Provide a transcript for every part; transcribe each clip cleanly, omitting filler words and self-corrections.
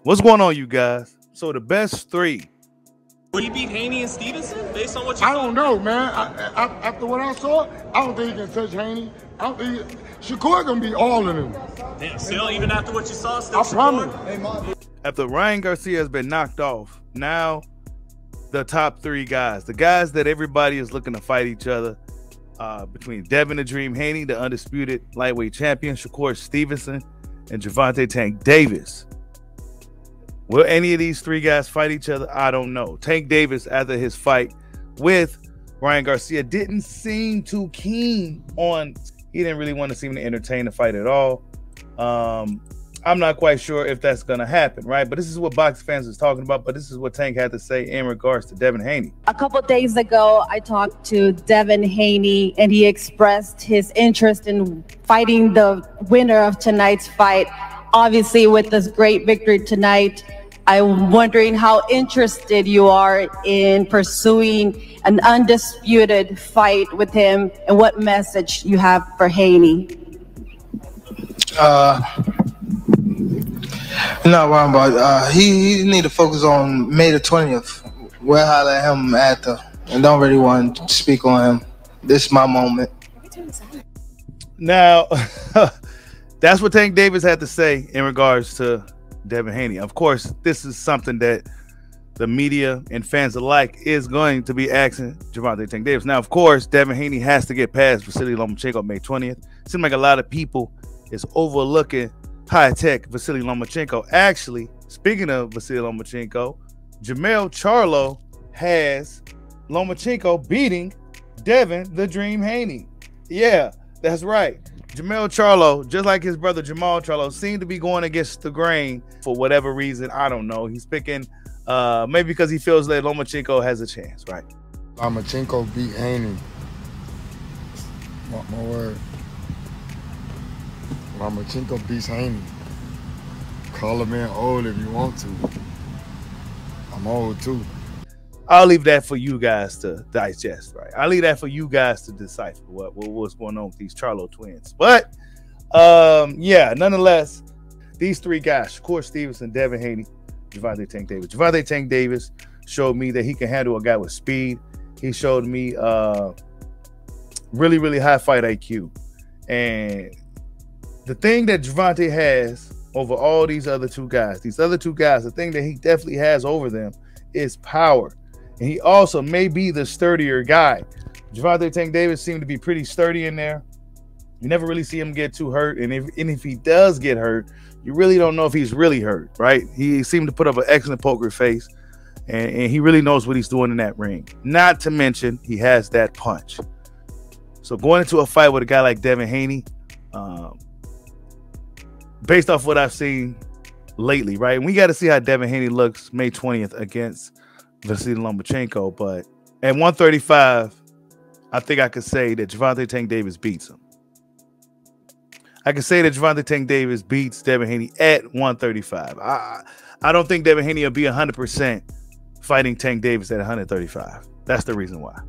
What's going on, you guys? So the best three. Will he beat Haney and Stevenson based on what you saw? I don't know, man. After what I saw, I don't think he can touch Haney. I don't think Shakur gonna be all of them. Damn, still, even after what you saw, still I Shakur? promise. After Ryan Garcia has been knocked off, now the top three guys, the guys that everybody is looking to fight each other, between Devin the Dream Haney, the undisputed lightweight champion, Shakur Stevenson, and Gervonta Tank Davis. Will any of these three guys fight each other? I don't know. Tank Davis, after his fight with Ryan Garcia, didn't seem too keen on. He didn't really want to seem to entertain the fight at all. I'm not quite sure if that's going to happen, right? But this is what boxing fans is talking about. But this is what Tank had to say in regards to Devin Haney. A couple of days ago, I talked to Devin Haney, and he expressed his interest in fighting the winner of tonight's fight. Obviously, with this great victory tonight, I'm wondering how interested you are in pursuing an undisputed fight with him, and what message you have for Haney. Not wrong, but he need to focus on May the 20th. We'll holler at him after, and don't really want to speak on him. This is my moment. Now, that's what Tank Davis had to say in regards to Devin Haney. Of course, this is something that the media and fans alike is going to be asking Gervonta Tank Davis. Now, of course, Devin Haney has to get past Vasily Lomachenko May 20th. Seems like a lot of people is overlooking high-tech Vasily Lomachenko. Actually, speaking of Vasily Lomachenko, Jermell Charlo has Lomachenko beating Devin the Dream Haney. Yeah, that's right. Jermell Charlo, just like his brother Jamal Charlo, seemed to be going against the grain for whatever reason. I don't know. He's picking maybe because he feels that Lomachenko has a chance, right? Lomachenko beat Haney. My word. Lomachenko beats Haney. Call a man old if you want to. I'm old too. I'll leave that for you guys to digest, right? I'll leave that for you guys to decipher what's going on with these Charlo twins. But yeah, nonetheless, these three guys, Shakur Stevenson, Devin Haney, Gervonta Tank Davis. Gervonta Tank Davis showed me that he can handle a guy with speed. He showed me really, really high fight IQ. And the thing that Gervonta has over all these other two guys, the thing that he definitely has over them is power. And he also may be the sturdier guy. Gervonta Tank Davis seemed to be pretty sturdy in there. You never really see him get too hurt. And if he does get hurt, you really don't know if he's really hurt, right? He seemed to put up an excellent poker face. And he really knows what he's doing in that ring. Not to mention, he has that punch. So going into a fight with a guy like Devin Haney, based off what I've seen lately, right? And we got to see how Devin Haney looks May 20th against Vasily Lomachenko. But at 135, I think I could say that Gervonta Tank Davis beats him. I can say that Gervonta Tank Davis beats Devin Haney at 135. I don't think Devin Haney will be 100% fighting Tank Davis at 135. That's the reason why.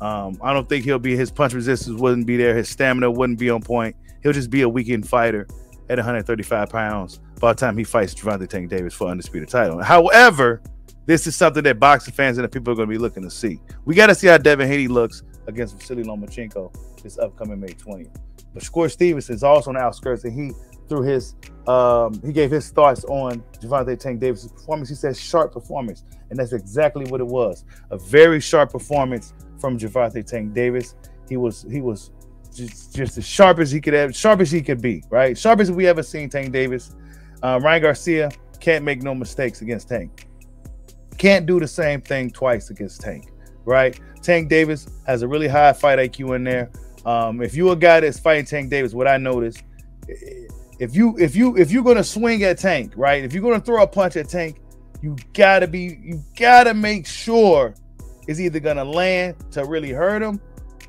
I don't think his punch resistance wouldn't be there. His stamina wouldn't be on point. He'll just be a weekend fighter at 135 pounds by the time he fights Gervonta Tank Davis for undisputed title. However, this is something that boxing fans and the people are going to be looking to see. We got to see how Devin Haney looks against Vasily Lomachenko this upcoming May 20th. But Shakur Stevenson is also on the outskirts, and he gave his thoughts on Gervonta Tank Davis' performance. He said sharp performance, and that's exactly what it was. A very sharp performance from Gervonta Tank Davis. He was just as sharp as he could have, sharp as he could be, right? Sharp as we ever seen Tank Davis. Ryan Garcia can't make no mistakes against Tank. Can't do the same thing twice against Tank, right? Tank Davis has a really high fight IQ in there. If you're a guy that's fighting Tank Davis, what I noticed, if you're gonna swing at Tank, right? If you're gonna throw a punch at Tank, you gotta make sure it's either gonna land to really hurt him,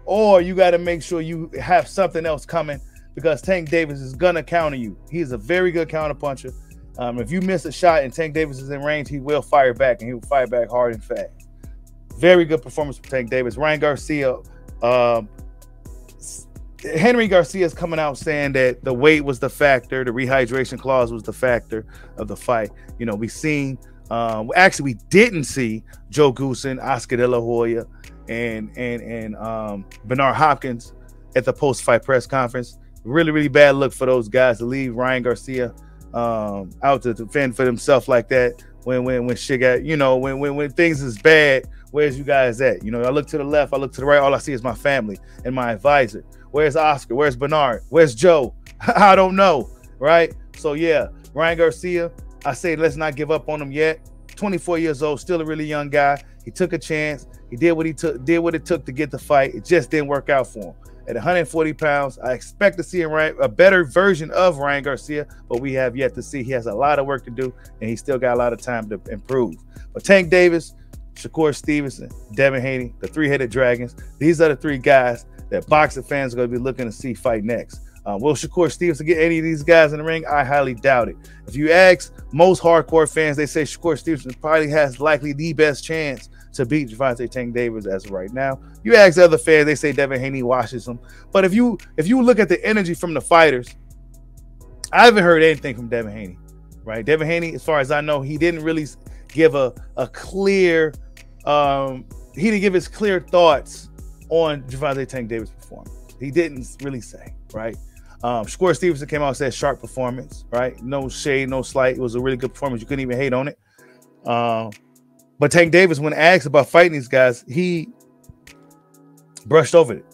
or you gotta make sure you have something else coming, because Tank Davis is gonna counter you. He is a very good counter puncher. If you miss a shot and Tank Davis is in range, he will fire back, and he will fire back hard and fast. Very good performance from Tank Davis. Ryan Garcia, Henry Garcia is coming out saying that the weight was the factor, the rehydration clause was the factor of the fight. You know, we didn't see Joe Goosen, Oscar De La Hoya, and Bernard Hopkins at the post-fight press conference. Really, really bad look for those guys to leave Ryan Garcia out to defend for himself like that. When shit got, you know, when things is bad, where's you guys at? You know, I look to the left, I look to the right, all I see is my family and my advisor. Where's Oscar? Where's Bernard? Where's Joe? I don't know, right? So yeah, Ryan Garcia, I say let's not give up on him yet. 24 years old, still a really young guy. He took a chance. He did what it took to get the fight. It just didn't work out for him. At 140 pounds, I expect to see a better version of Ryan Garcia, but we have yet to see. He has a lot of work to do, and he still got a lot of time to improve. But Tank Davis, Shakur Stevenson, Devin Haney, the three-headed dragons, these are the three guys that boxing fans are going to be looking to see fight next. Will Shakur Stevenson get any of these guys in the ring? I highly doubt it. If you ask most hardcore fans, they say Shakur Stevenson probably has likely the best chance to beat Gervonta Tank Davis as of right now. You ask other fans, they say Devin Haney washes him. But if you look at the energy from the fighters, I haven't heard anything from Devin Haney, right? Devin Haney, as far as I know, he didn't really give a clear, he didn't give his clear thoughts on Gervonta Tank Davis' performance. He didn't really say, right? Shakur Stevenson came out and said sharp performance, right? No shade, no slight. It was a really good performance. You couldn't even hate on it. But Tank Davis, when asked about fighting these guys, he brushed over it.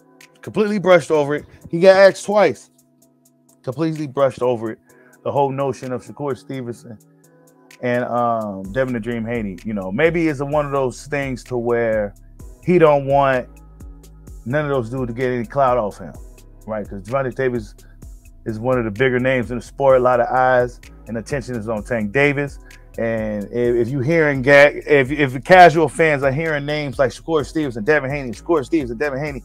Completely brushed over it. He got asked twice. Completely brushed over it. The whole notion of Shakur Stevenson and Devin the Dream Haney. You know, maybe it's one of those things to where he don't want none of those dudes to get any clout off him, right? Because Gervonta Davis is one of the bigger names in the sport. A lot of eyes and attention is on Tank Davis. And if you hearing if casual fans are hearing names like Shakur Stevenson, Devin Haney, Shakur Stevenson, Devin Haney,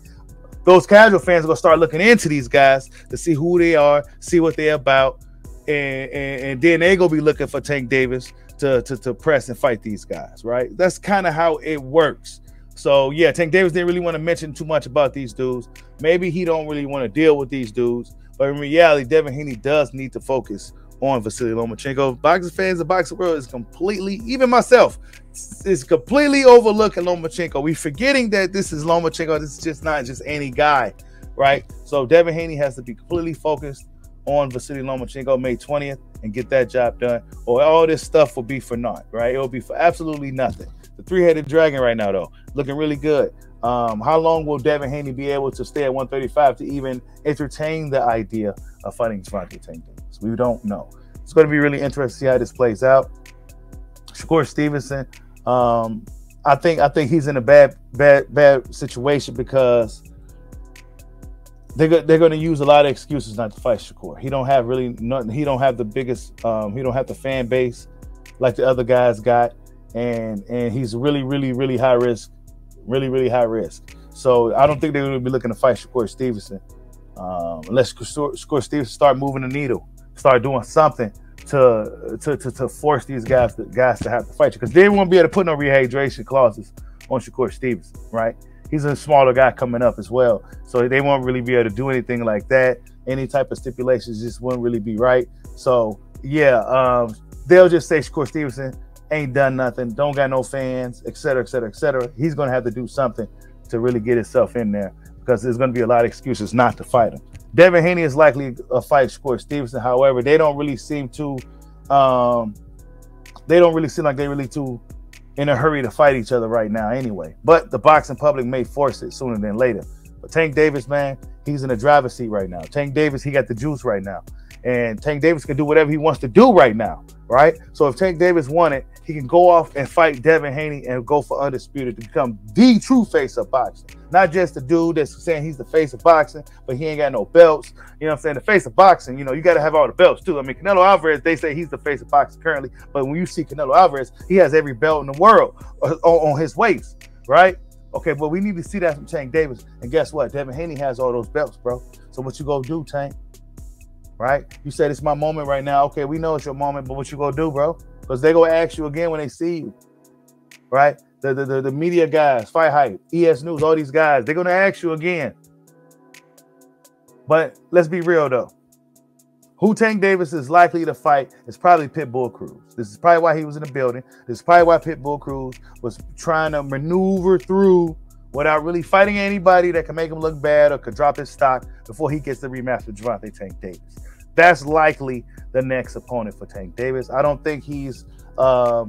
those casual fans are gonna start looking into these guys to see who they are, see what they're about, and then they gonna be looking for Tank Davis to press and fight these guys, right? That's kind of how it works. So yeah, Tank Davis didn't really want to mention too much about these dudes. Maybe he don't really want to deal with these dudes, but in reality, Devin Haney does need to focus on Vasily Lomachenko. Boxing fans, the boxing world is completely, even myself, is completely overlooking Lomachenko. We forgetting that this is Lomachenko. This is just not just any guy, right? So Devin Haney has to be completely focused on Vasily Lomachenko May 20th and get that job done, or all this stuff will be for naught, right? It will be for absolutely nothing. The three-headed dragon right now, though, looking really good. How long will Devin Haney be able to stay at 135 to even entertain the idea of fighting Gervonta Tank Davis? We don't know. It's going to be really interesting to see how this plays out. Shakur Stevenson, I think he's in a bad situation because they're going to use a lot of excuses not to fight Shakur. He don't have really nothing. He don't have the biggest. He don't have the fan base like the other guys got, and he's really high risk, really high risk. So I don't think they're going to be looking to fight Shakur Stevenson unless Shakur Stevenson start moving the needle, start doing something to force these guys to have to fight you, because they won't be able to put no rehydration clauses on Shakur Stevenson, right? He's a smaller guy coming up as well, so they won't really be able to do anything like that. Any type of stipulations just wouldn't really be right. So yeah, they'll just say Shakur Stevenson ain't done nothing, don't got no fans, etc., etc., etc. He's going to have to do something to really get himself in there, because there's going to be a lot of excuses not to fight him. Devin Haney is likely a fight Shakur Stevenson. However, they don't really seem like they're really too in a hurry to fight each other right now anyway. But the boxing public may force it sooner than later. But Tank Davis, man, he's in the driver's seat right now. Tank Davis, he got the juice right now. And Tank Davis can do whatever he wants to do right now, right? So if Tank Davis wanted, he can go off and fight Devin Haney and go for Undisputed to become the true face of boxing. Not just the dude that's saying he's the face of boxing, but he ain't got no belts. You know what I'm saying? The face of boxing, you know, you got to have all the belts too. I mean, Canelo Alvarez, they say he's the face of boxing currently, but when you see Canelo Alvarez, he has every belt in the world on his waist, right? Okay, but we need to see that from Tank Davis. And guess what? Devin Haney has all those belts, bro. So what you gonna do, Tank? right? You said it's my moment right now. Okay, we know it's your moment, but what you gonna do, bro? Because they gonna ask you again when they see you, right? The media guys, Fight Hype, ES News, all these guys, they're gonna ask you again. But let's be real though. Who Tank Davis is likely to fight is probably Pitbull Cruz. This is probably why he was in the building. This is probably why Pitbull Cruz was trying to maneuver through without really fighting anybody that can make him look bad or could drop his stock before he gets the rematch with Gervonta Tank Davis. That's likely the next opponent for Tank Davis. I don't think he's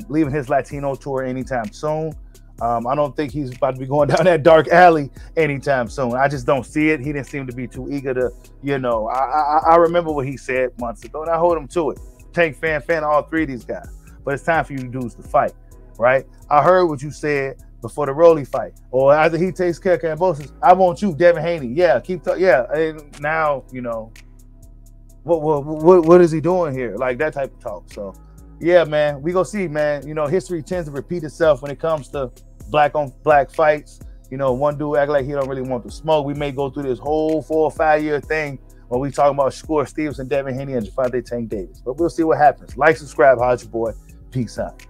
leaving his Latino tour anytime soon. I don't think he's about to be going down that dark alley anytime soon. I just don't see it. He didn't seem to be too eager to, you know. I remember what he said months ago, and I hold him to it. Tank fan of all three of these guys. But it's time for you dudes to fight, right? I heard what you said before the Rolly fight, or after he takes care of Cambosis. I want you, Devin Haney. Yeah, keep talking. Yeah, and now you know what is he doing here? Like that type of talk. So. Yeah, man, we gonna see, man. You know, history tends to repeat itself when it comes to black on black fights. You know, one dude act like he don't really want to smoke. We may go through this whole 4 or 5 year thing when we talking about Shakur Stevenson, Devin Haney, and Gervonta Tank Davis. But we'll see what happens. Like, subscribe, holla at your boy. Peace out.